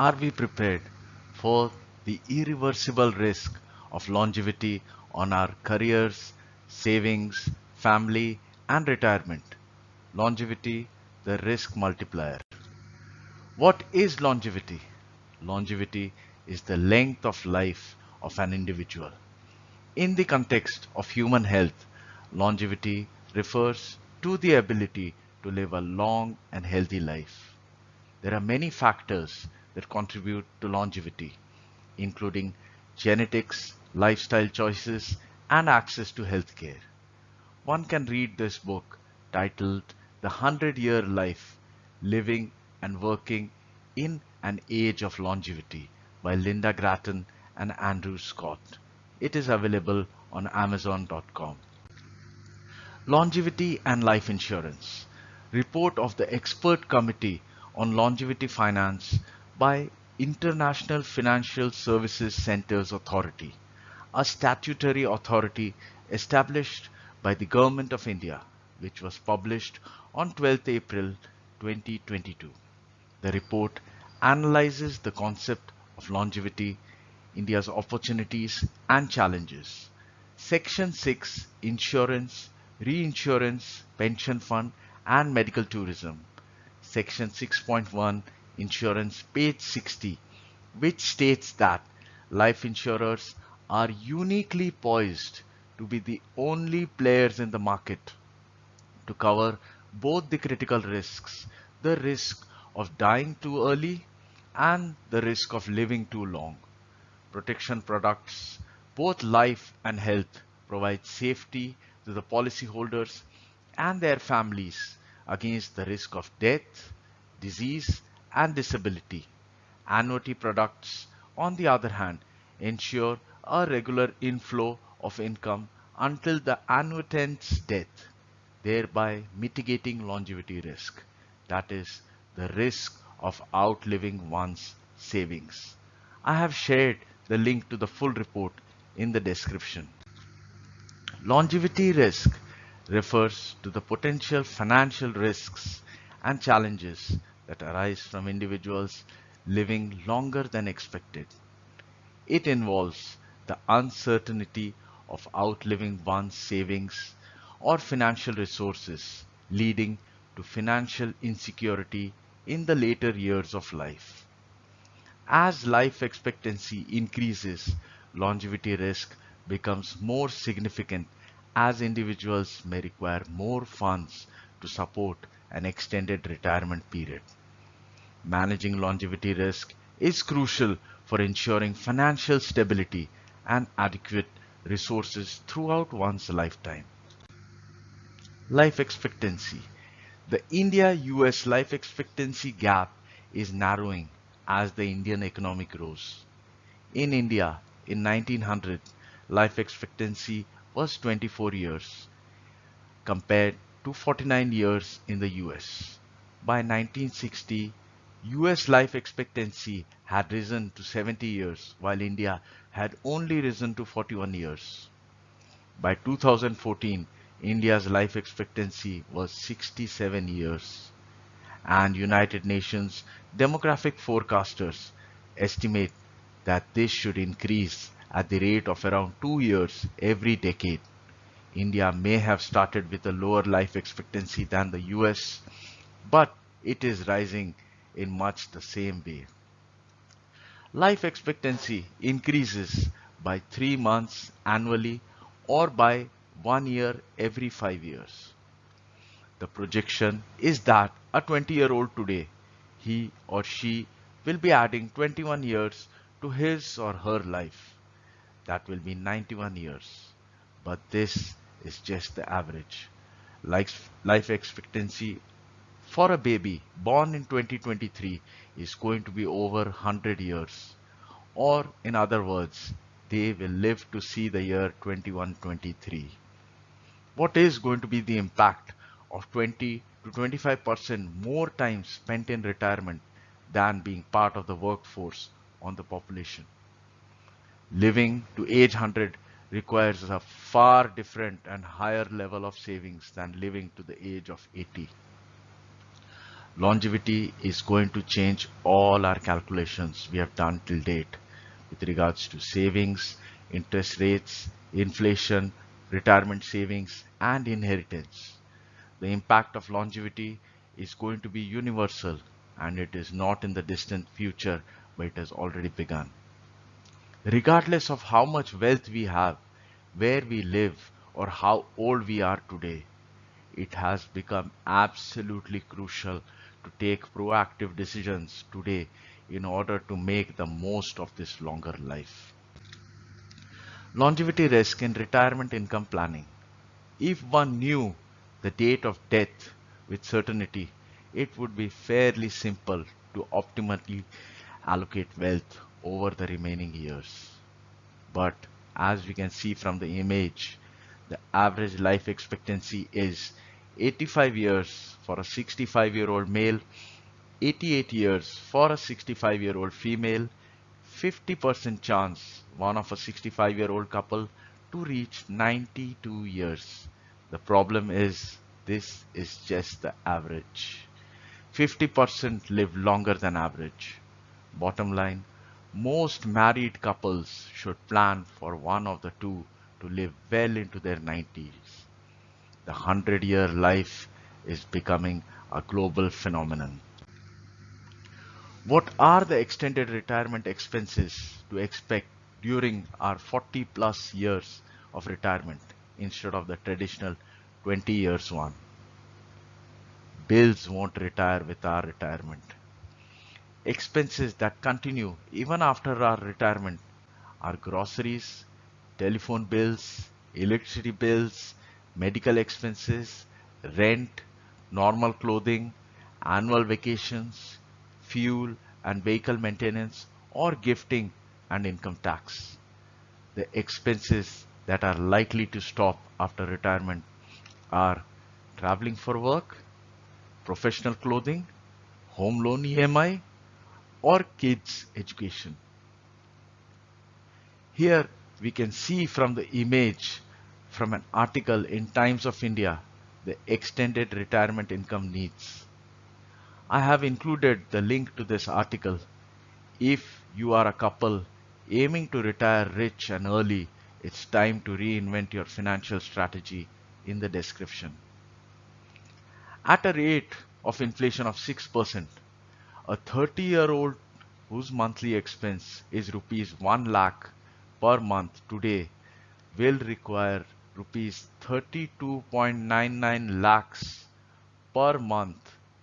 Are we prepared for the irreversible risk of longevity on our careers, savings, family, and retirement? Longevity, the risk multiplier. What is longevity? Longevity is the length of life of an individual. In the context of human health, longevity refers to the ability to live a long and healthy life. There are many factors that contribute to longevity, including genetics, lifestyle choices, and access to healthcare. One can read this book titled The 100-Year Life, Living and Working in an Age of Longevity by Linda Grattan and Andrew Scott. It is available on Amazon.com. Longevity and Life Insurance. Report of the Expert Committee on Longevity Finance by International Financial Services Centers Authority, a statutory authority established by the Government of India, which was published on 12th April 2022. The report analyzes the concept of longevity, India's opportunities and challenges. Section 6 Insurance, Reinsurance, Pension Fund and Medical Tourism. Section 6.1 Insurance, page 60, which states that life insurers are uniquely poised to be the only players in the market to cover both the critical risks, the risk of dying too early and the risk of living too long. Protection products, both life and health, provide safety to the policyholders and their families against the risk of death, disease, and disability. Annuity products, on the other hand, ensure a regular inflow of income until the annuitant's death, thereby mitigating longevity risk, that is, the risk of outliving one's savings. I have shared the link to the full report in the description. Longevity risk refers to the potential financial risks and challenges that arise from individuals living longer than expected. It involves the uncertainty of outliving one's savings or financial resources, leading to financial insecurity in the later years of life. As life expectancy increases, longevity risk becomes more significant as individuals may require more funds to support an extended retirement period. Managing longevity risk is crucial for ensuring financial stability and adequate resources throughout one's lifetime. Life expectancy. The India-US life expectancy gap is narrowing as the Indian economy grows. In India, in 1900, life expectancy was 24 years compared to 49 years in the US. By 1960, US life expectancy had risen to 70 years while India had only risen to 41 years. By 2014, India's life expectancy was 67 years, and United Nations demographic forecasters estimate that this should increase at the rate of around 2 years every decade. India may have started with a lower life expectancy than the US, but it is rising in much the same way. Life expectancy increases by 3 months annually or by 1 year every 5 years. The projection is that a 20-year-old today, he or she will be adding 21 years to his or her life. That will be 91 years. But this is just the average. Life expectancy for a baby born in 2023 is going to be over 100 years. Or in other words, they will live to see the year 2123. What is going to be the impact of 20 to 25% more time spent in retirement than being part of the workforce on the population? Living to age 100 requires a far different and higher level of savings than living to the age of 80. Longevity is going to change all our calculations we have done till date with regards to savings, interest rates, inflation, retirement savings, and inheritance. The impact of longevity is going to be universal, and it is not in the distant future, but it has already begun. Regardless of how much wealth we have, where we live, or how old we are today, it has become absolutely crucial to take proactive decisions today in order to make the most of this longer life. Longevity risk in retirement income planning. If one knew the date of death with certainty, it would be fairly simple to optimally allocate wealth over the remaining years. But as we can see from the image, the average life expectancy is 85 years for a 65-year-old male, 88 years for a 65-year-old female, 50% chance one of a 65-year-old couple to reach 92 years. The problem is this is just the average. 50% live longer than average. Bottom line, most married couples should plan for one of the two to live well into their 90s. The 100-year life is becoming a global phenomenon. What are the extended retirement expenses to expect during our 40 plus years of retirement instead of the traditional 20 years one? Bills won't retire with our retirement. Expenses that continue even after our retirement are groceries, telephone bills, electricity bills, medical expenses, rent, normal clothing, annual vacations, fuel and vehicle maintenance, or gifting and income tax. The expenses that are likely to stop after retirement are traveling for work, professional clothing, home loan EMI, or kids' education. Here we can see from the image from an article in Times of India the extended retirement income needs. I have included the link to this article. If you are a couple aiming to retire rich and early, it's time to reinvent your financial strategy in the description. At a rate of inflation of 6%, a 30-year-old whose monthly expense is rupees 1 lakh per month today will require rupees 32.99 lakhs per month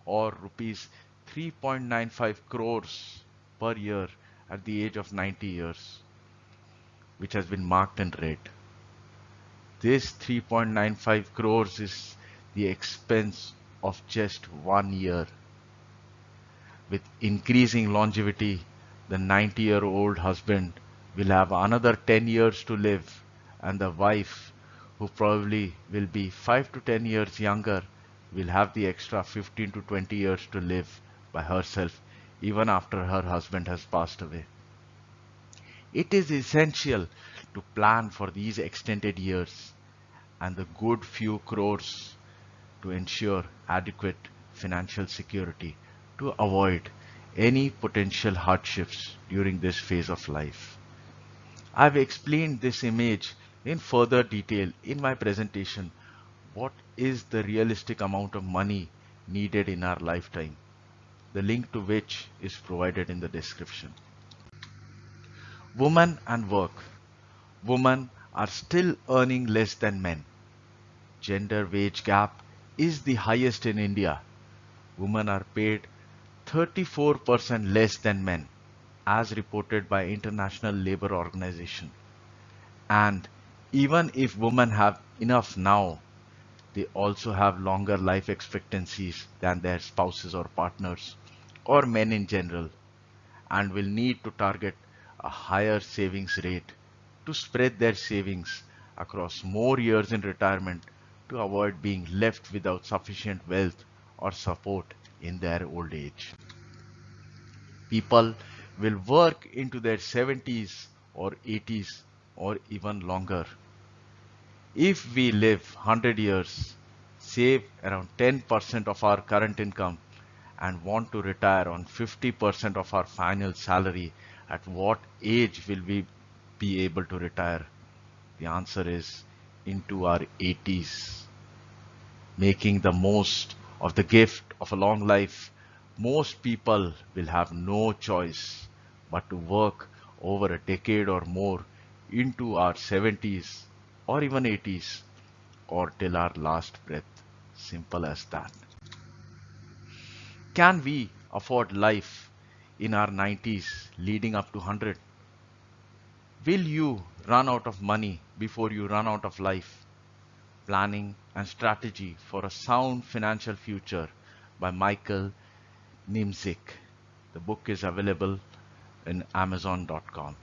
or rupees 3.95 crores per year at the age of 90 years, which has been marked in red. This 3.95 crores is the expense of just 1 year. With increasing longevity, the 90-year-old husband will have another 10 years to live, and the wife, who probably will be 5 to 10 years younger, will have the extra 15 to 20 years to live by herself even after her husband has passed away. It is essential to plan for these extended years and the good few crores to ensure adequate financial security to avoid any potential hardships during this phase of life. I've explained this image in further detail in my presentation. What is the realistic amount of money needed in our lifetime? The link to which is provided in the description. Women and work. Women are still earning less than men. Gender wage gap is the highest in India. Women are paid 34% less than men, as reported by International Labour Organization. And even if women have enough now, they also have longer life expectancies than their spouses or partners, or men in general, and will need to target a higher savings rate to spread their savings across more years in retirement to avoid being left without sufficient wealth or support in their old age. People will work into their 70s or 80s or even longer. If we live 100 years, save around 10% of our current income, and want to retire on 50% of our final salary, at what age will we be able to retire? The answer is into our 80s. Making the most of the gift of a long life, most people will have no choice but to work over a decade or more into our 70s or even 80s or till our last breath. Simple as that. Can we afford life in our 90s leading up to 100? Will you run out of money before you run out of life? Planning and Strategy for a Sound Financial Future by Michael Nimzik. The book is available in Amazon.com.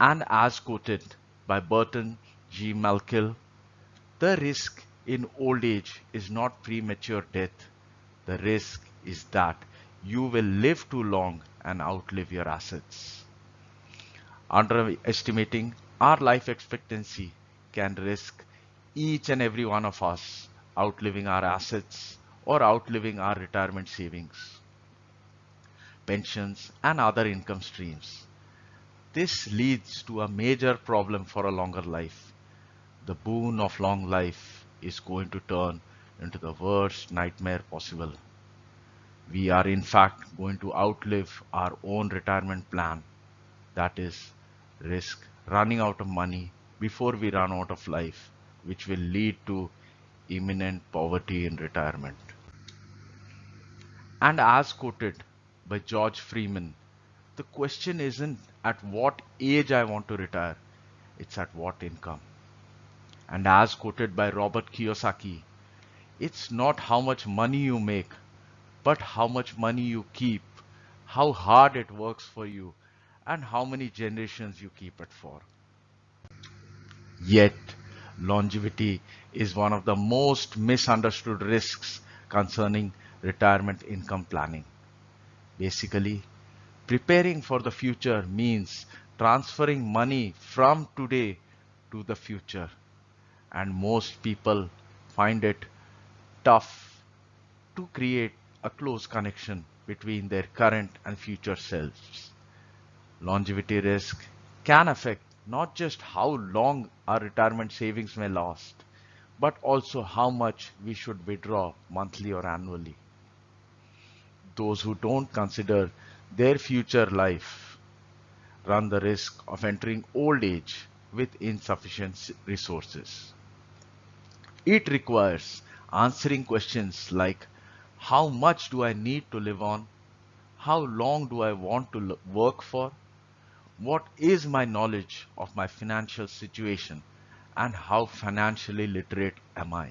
And as quoted by Burton G. Malkiel, the risk in old age is not premature death. The risk is that you will live too long and outlive your assets. Underestimating our life expectancy can risk each and every one of us outliving our assets or outliving our retirement savings, pensions, and other income streams. This leads to a major problem for a longer life. The boon of long life is going to turn into the worst nightmare possible. We are in fact going to outlive our own retirement plan. That is, risk running out of money before we run out of life, which will lead to imminent poverty in retirement. And as quoted by George Freeman, the question isn't at what age I want to retire, it's at what income. And as quoted by Robert Kiyosaki, it's not how much money you make, but how much money you keep, how hard it works for you, and how many generations you keep it for. Yet, longevity is one of the most misunderstood risks concerning retirement income planning. Basically, preparing for the future means transferring money from today to the future, and most people find it tough to create a close connection between their current and future selves. Longevity risk can affect not just how long our retirement savings may last, but also how much we should withdraw monthly or annually. Those who don't consider their future life run the risk of entering old age with insufficient resources. It requires answering questions like, how much do I need to live on? How long do I want to work for? What is my knowledge of my financial situation, and how financially literate am I?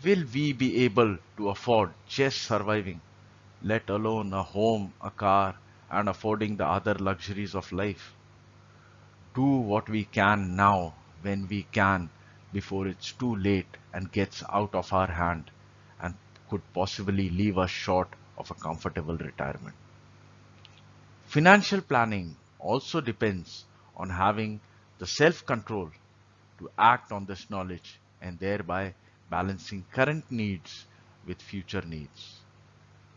Will we be able to afford just surviving, let alone a home, a car, and affording the other luxuries of life? Do what we can now when we can before it's too late and gets out of our hand and could possibly leave us short of a comfortable retirement. Financial planning also depends on having the self-control to act on this knowledge and thereby balancing current needs with future needs.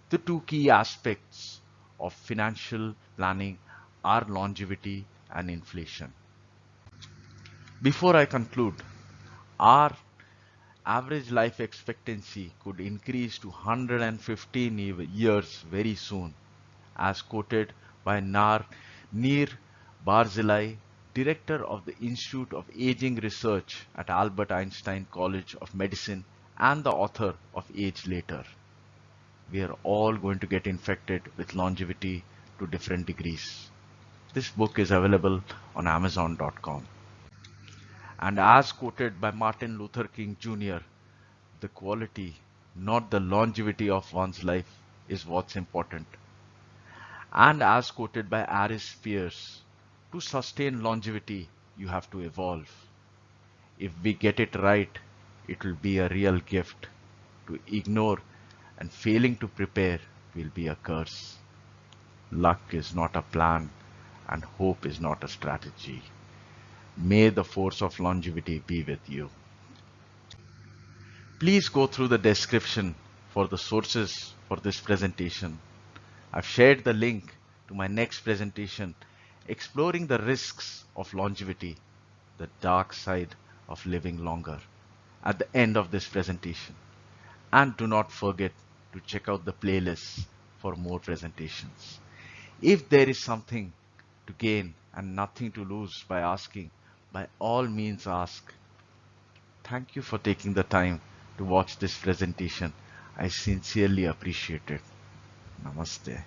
The two key aspects of financial planning are longevity and inflation. Before I conclude, our average life expectancy could increase to 115 years very soon, as quoted by Nir Barzilai, director of the Institute of Aging Research at Albert Einstein College of Medicine and the author of Age Later. We are all going to get infected with longevity to different degrees. This book is available on Amazon.com. And as quoted by Martin Luther King Jr., the quality, not the longevity of one's life, is what's important. And as quoted by Aris Spears, to sustain longevity, you have to evolve. If we get it right, it will be a real gift. To ignore and failing to prepare will be a curse. Luck is not a plan, and hope is not a strategy. May the force of longevity be with you. Please go through the description for the sources for this presentation. I've shared the link to my next presentation, Exploring the Risks of Longevity, the Dark Side of Living Longer, at the end of this presentation. And do not forget to check out the playlist for more presentations. If there is something to gain and nothing to lose by asking, by all means ask. Thank you for taking the time to watch this presentation. I sincerely appreciate it. Namaste.